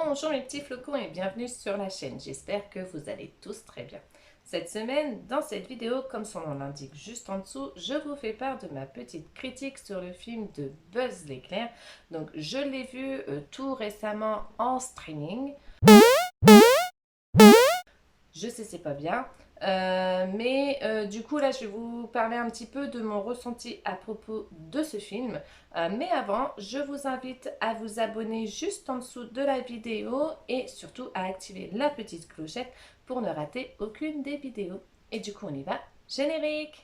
Bonjour mes petits flocons et bienvenue sur la chaîne, j'espère que vous allez tous très bien. Cette semaine, dans cette vidéo, comme son nom l'indique juste en dessous, je vous fais part de ma petite critique sur le film de Buzz l'éclair. Donc je l'ai vu tout récemment en streaming. Je sais c'est pas bien, mais du coup là je vais vous parler un petit peu de mon ressenti à propos de ce film. Mais avant, je vous invite à vous abonner juste en dessous de la vidéo et surtout à activer la petite clochette pour ne rater aucune des vidéos. Et du coup on y va, générique!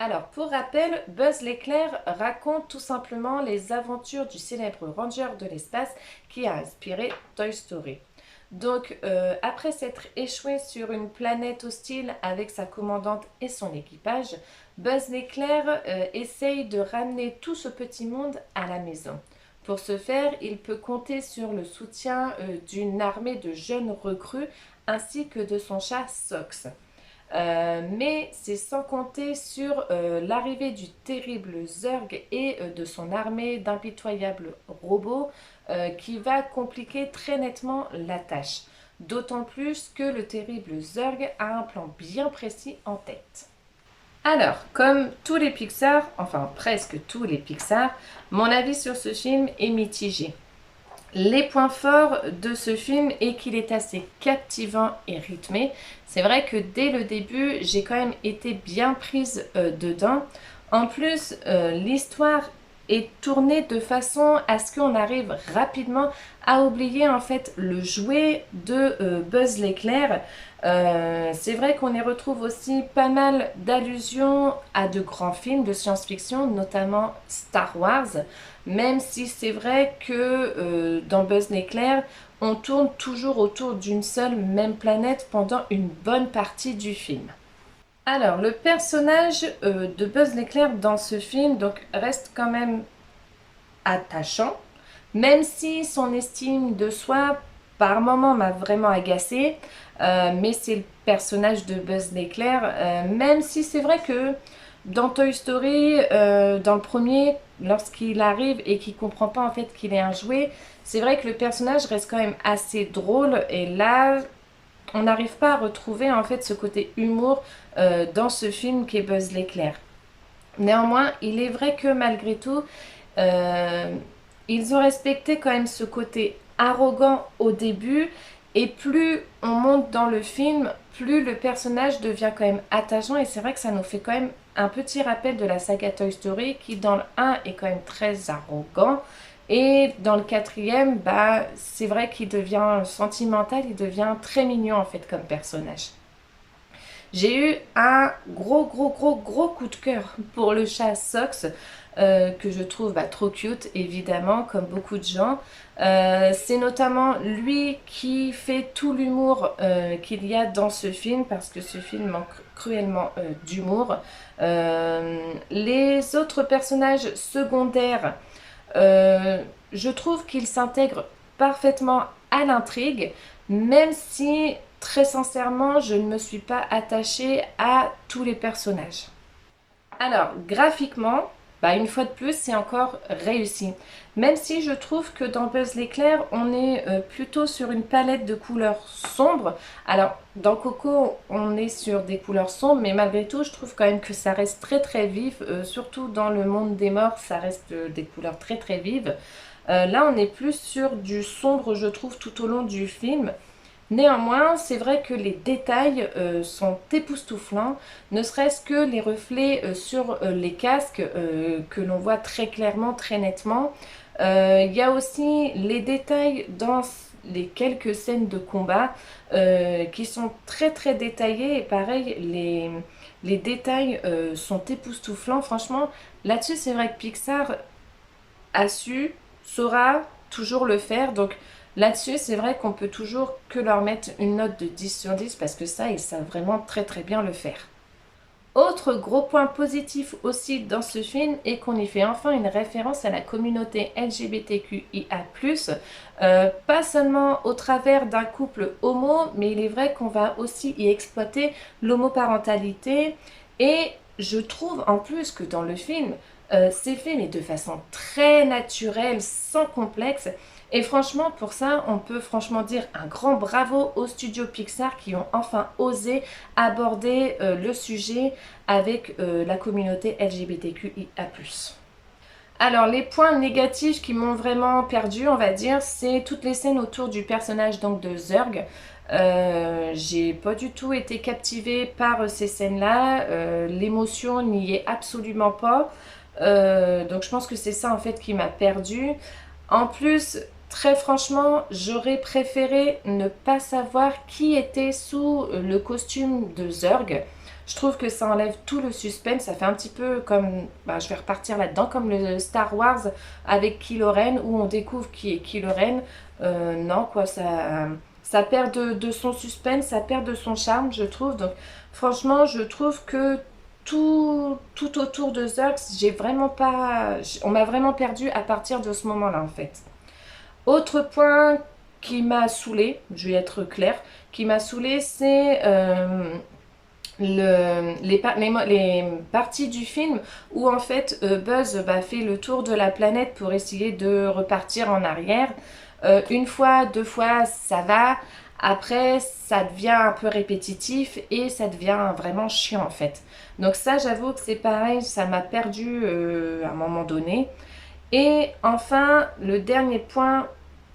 Alors, pour rappel, Buzz l'éclair raconte tout simplement les aventures du célèbre ranger de l'espace qui a inspiré Toy Story. Donc, après s'être échoué sur une planète hostile avec sa commandante et son équipage, Buzz l'éclair essaye de ramener tout ce petit monde à la maison. Pour ce faire, il peut compter sur le soutien d'une armée de jeunes recrues ainsi que de son chat Sox. Mais c'est sans compter sur l'arrivée du terrible Zurg et de son armée d'impitoyables robots qui va compliquer très nettement la tâche. D'autant plus que le terrible Zurg a un plan bien précis en tête. Alors, comme tous les Pixar, enfin presque tous les Pixar, mon avis sur ce film est mitigé. Les points forts de ce film est qu'il est assez captivant et rythmé. C'est vrai que dès le début, j'ai quand même été bien prise dedans. En plus, l'histoire est tournée de façon à ce qu'on arrive rapidement à oublier en fait le jouet de Buzz l'éclair. C'est vrai qu'on y retrouve aussi pas mal d'allusions à de grands films de science-fiction, notamment Star Wars. Même si c'est vrai que dans Buzz l'éclair, on tourne toujours autour d'une seule même planète pendant une bonne partie du film. Alors, le personnage de Buzz l'éclair dans ce film donc, reste quand même attachant, même si son estime de soi par moments m'a vraiment agacée, mais c'est le personnage de Buzz l'éclair, même si c'est vrai que dans Toy Story, dans le premier, lorsqu'il arrive et qu'il comprend pas en fait qu'il est un jouet, c'est vrai que le personnage reste quand même assez drôle et là, on n'arrive pas à retrouver en fait ce côté humour dans ce film qui est Buzz l'éclair. Néanmoins, il est vrai que malgré tout, euh, ils ont respecté quand même ce côté arrogant au début et plus on monte dans le film, plus le personnage devient quand même attachant et c'est vrai que ça nous fait quand même un petit rappel de la saga Toy Story qui dans le 1 est quand même très arrogant et dans le quatrième, bah, c'est vrai qu'il devient sentimental, il devient très mignon en fait comme personnage. J'ai eu un gros coup de cœur pour le chat Sox, que je trouve trop cute, évidemment, comme beaucoup de gens. C'est notamment lui qui fait tout l'humour qu'il y a dans ce film, parce que ce film manque cruellement d'humour. Les autres personnages secondaires, je trouve qu'ils s'intègrent parfaitement à l'intrigue, même si très sincèrement je ne me suis pas attachée à tous les personnages. Alors graphiquement, une fois de plus c'est encore réussi. Même si je trouve que dans Buzz l'éclair on est plutôt sur une palette de couleurs sombres. Alors dans Coco on est sur des couleurs sombres mais malgré tout je trouve quand même que ça reste très vif. Surtout dans le monde des morts ça reste des couleurs très vives. Là on est plus sur du sombre je trouve tout au long du film. Néanmoins, c'est vrai que les détails sont époustouflants, ne serait-ce que les reflets sur les casques que l'on voit très clairement, très nettement. Il y a aussi les détails dans les quelques scènes de combat qui sont très détaillés et pareil, les détails sont époustouflants. Franchement, là-dessus, c'est vrai que Pixar a su, saura toujours le faire. Donc là-dessus, c'est vrai qu'on peut toujours que leur mettre une note de 10 sur 10 parce que ça, ils savent vraiment très bien le faire. Autre gros point positif aussi dans ce film est qu'on y fait enfin une référence à la communauté LGBTQIA+, pas seulement au travers d'un couple homo, mais il est vrai qu'on va aussi y exploiter l'homoparentalité. Et je trouve en plus que dans le film, c'est fait mais de façon très naturelle, sans complexe. Et franchement, pour ça, on peut franchement dire un grand bravo aux studios Pixar qui ont enfin osé aborder le sujet avec la communauté LGBTQIA+. Alors, les points négatifs qui m'ont vraiment perdu, on va dire, c'est toutes les scènes autour du personnage donc de Zurg. J'ai pas du tout été captivée par ces scènes-là. L'émotion n'y est absolument pas. Donc, je pense que c'est ça en fait qui m'a perdue. En plus, très franchement, j'aurais préféré ne pas savoir qui était sous le costume de Zurg. Je trouve que ça enlève tout le suspense. Ça fait un petit peu comme, je vais repartir là-dedans, comme le Star Wars avec Kylo Ren, où on découvre qui est Kylo Ren. Non, quoi, ça perd de son suspense, ça perd de son charme, je trouve. Donc, franchement, je trouve que tout autour de Zurg, on m'a vraiment perdu à partir de ce moment-là, en fait. Autre point qui m'a saoulée, je vais être claire, qui m'a saoulée, c'est les parties du film où en fait Buzz fait le tour de la planète pour essayer de repartir en arrière. Une fois, deux fois, ça va. Après, ça devient un peu répétitif et ça devient vraiment chiant en fait. Donc ça, j'avoue que c'est pareil, ça m'a perdu à un moment donné. Et enfin, le dernier point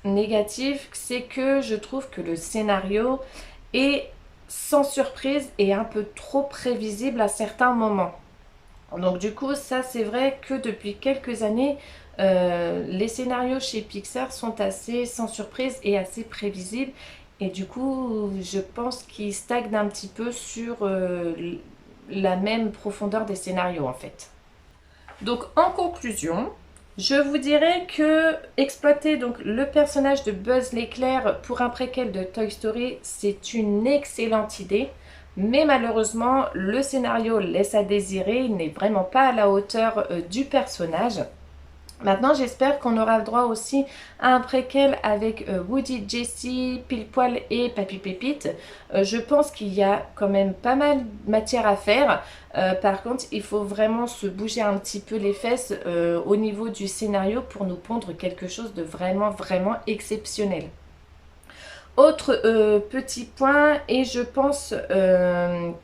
négatif, c'est que je trouve que le scénario est sans surprise et un peu trop prévisible à certains moments. Donc du coup, ça c'est vrai que depuis quelques années, les scénarios chez Pixar sont assez sans surprise et assez prévisibles. Et du coup, je pense qu'ils stagnent un petit peu sur la même profondeur des scénarios en fait. Donc en conclusion, je vous dirais que exploiter donc le personnage de Buzz l'éclair pour un préquel de Toy Story, c'est une excellente idée. Mais malheureusement, le scénario laisse à désirer, il n'est vraiment pas à la hauteur du personnage. Maintenant, j'espère qu'on aura le droit aussi à un préquel avec Woody, Jessie, Pile Poil et Papy Pépite. Je pense qu'il y a quand même pas mal de matière à faire. Par contre, il faut vraiment se bouger un petit peu les fesses au niveau du scénario pour nous pondre quelque chose de vraiment, vraiment exceptionnel. Autre petit point, et je pense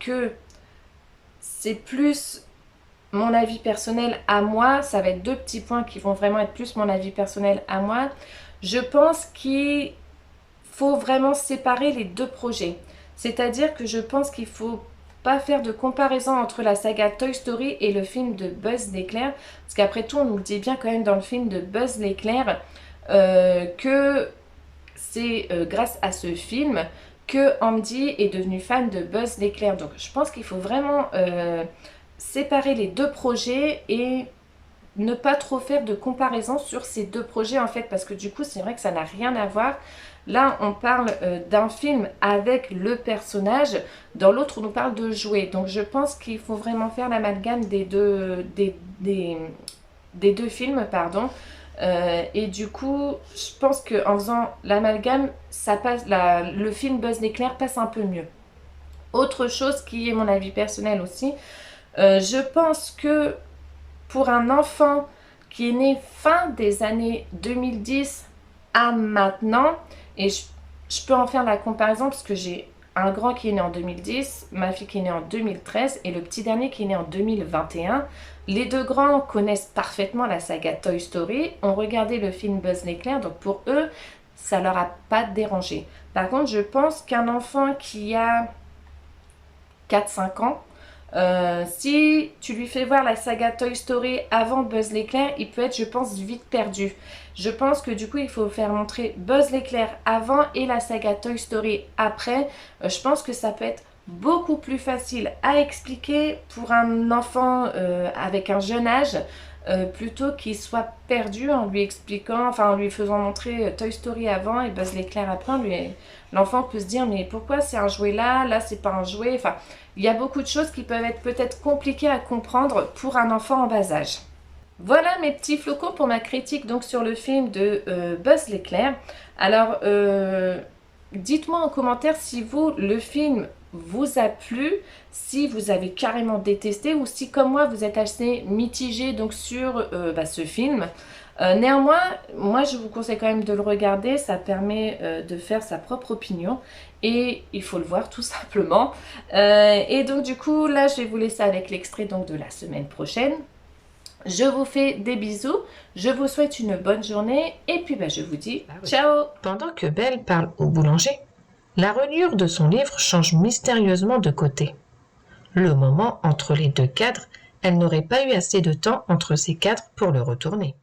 que c'est plus mon avis personnel à moi, ça va être deux petits points qui vont vraiment être plus mon avis personnel à moi. Je pense qu'il faut vraiment séparer les deux projets. C'est-à-dire que je pense qu'il faut pas faire de comparaison entre la saga Toy Story et le film de Buzz l'éclair. Parce qu'après tout, on nous dit bien quand même dans le film de Buzz l'éclair que c'est grâce à ce film que Andy est devenu fan de Buzz l'éclair. Donc je pense qu'il faut vraiment séparer les deux projets et ne pas trop faire de comparaison sur ces deux projets en fait, parce que du coup c'est vrai que ça n'a rien à voir. Là on parle d'un film avec le personnage, dans l'autre on nous parle de jouets. Donc je pense qu'il faut vraiment faire l'amalgame des deux films, pardon. Et du coup je pense qu'en faisant l'amalgame, ça passe, le film Buzz l'éclair passe un peu mieux. Autre chose qui est mon avis personnel aussi, je pense que pour un enfant qui est né fin des années 2010 à maintenant, et je peux en faire la comparaison parce que j'ai un grand qui est né en 2010, ma fille qui est née en 2013 et le petit dernier qui est né en 2021. Les deux grands connaissent parfaitement la saga Toy Story, ont regardé le film Buzz l'éclair, donc pour eux, ça leur a pas dérangé. Par contre, je pense qu'un enfant qui a 4-5 ans, si tu lui fais voir la saga Toy Story avant Buzz l'éclair, il peut être, je pense, vite perdu. Je pense que du coup, il faut faire montrer Buzz l'éclair avant et la saga Toy Story après. Je pense que ça peut être beaucoup plus facile à expliquer pour un enfant avec un jeune âge, plutôt qu'il soit perdu en lui expliquant, enfin en lui faisant montrer Toy Story avant et Buzz l'éclair après. L'enfant peut se dire mais pourquoi c'est un jouet là c'est pas un jouet. Enfin, il y a beaucoup de choses qui peuvent être peut-être compliquées à comprendre pour un enfant en bas âge. Voilà mes petits flocons pour ma critique donc sur le film de Buzz l'éclair. Alors, dites-moi en commentaire si vous, le film vous a plu, si vous avez carrément détesté ou si comme moi vous êtes assez mitigé donc sur ce film. Néanmoins, moi je vous conseille quand même de le regarder, ça permet de faire sa propre opinion et il faut le voir tout simplement. Et donc du coup là je vais vous laisser avec l'extrait donc de la semaine prochaine. Je vous fais des bisous, je vous souhaite une bonne journée et puis je vous dis ciao. Pendant que Belle parle au boulanger, la reliure de son livre change mystérieusement de côté. Le moment entre les deux cadres, elle n'aurait pas eu assez de temps entre ces cadres pour le retourner.